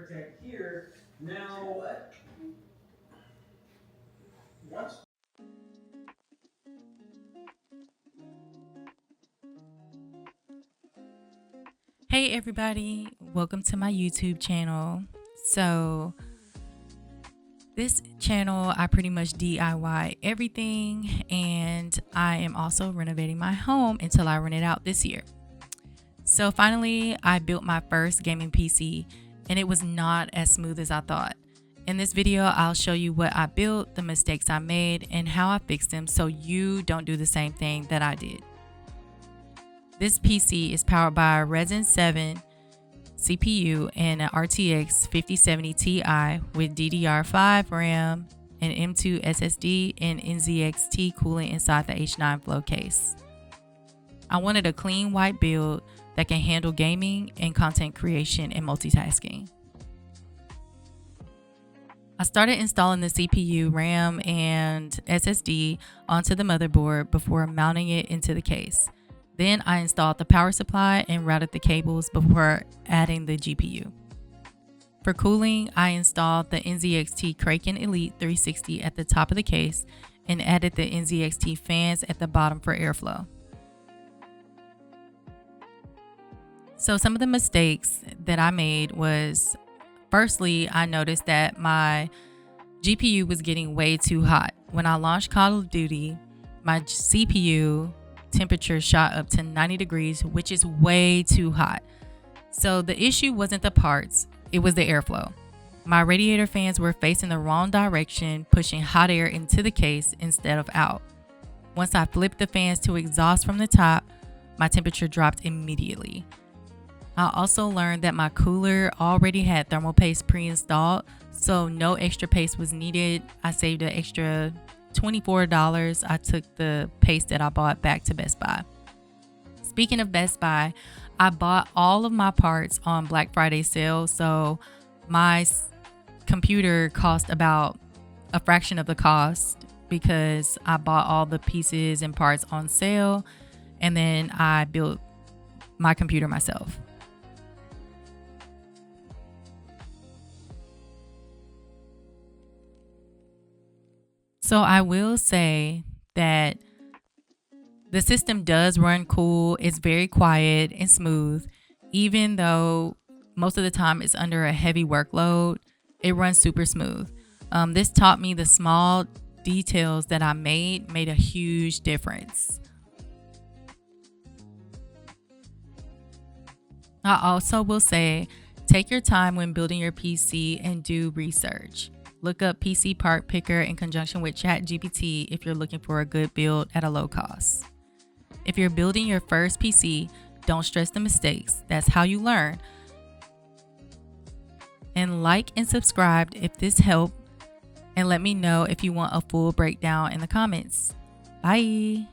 protect here. Now, once Hey everybody, welcome to my YouTube channel. So this channel, I pretty much DIY everything, and I am also renovating my home until I rent it out this year. So finally, I built my first gaming PC, and it was not as smooth as I thought. In this video, I'll show you what I built, the mistakes I made, and how I fixed them so you don't do the same thing that I did. This PC is powered by a Ryzen 7 CPU and an RTX 5070 Ti with DDR5 RAM, an M.2 SSD, and NZXT cooling inside the H9 Flow case. I wanted a clean white build that can handle gaming and content creation and multitasking. I started installing the CPU, RAM, and SSD onto the motherboard before mounting it into the case. Then I installed the power supply and routed the cables before adding the GPU. For cooling, I installed the NZXT Kraken Elite 360 at the top of the case and added the NZXT fans at the bottom for airflow. So some of the mistakes that I made was, firstly, I noticed that my GPU was getting way too hot. When I launched Call of Duty, my CPU temperature shot up to 90 degrees, which is way too hot. So the issue wasn't the parts, it was the airflow. My radiator fans were facing the wrong direction, pushing hot air into the case instead of out. Once I flipped the fans to exhaust from the top, my temperature dropped immediately. I also learned that my cooler already had thermal paste pre-installed, so no extra paste was needed. I saved an extra $24. I took the paste that I bought back to Best Buy. Speaking of Best Buy, I bought all of my parts on Black Friday sale, so my computer cost about a fraction of the cost because I bought all the pieces and parts on sale, and then I built my computer myself. So I will say that the system does run cool. It's very quiet and smooth. Even though most of the time it's under a heavy workload, it runs super smooth. This taught me the small details that I made a huge difference. I also will say, take your time when building your PC and do research. Look up PC part picker in conjunction with ChatGPT if you're looking for a good build at a low cost. If you're building your first PC, don't stress the mistakes. That's how you learn. And like and subscribe if this helped, and let me know if you want a full breakdown in the comments. Bye.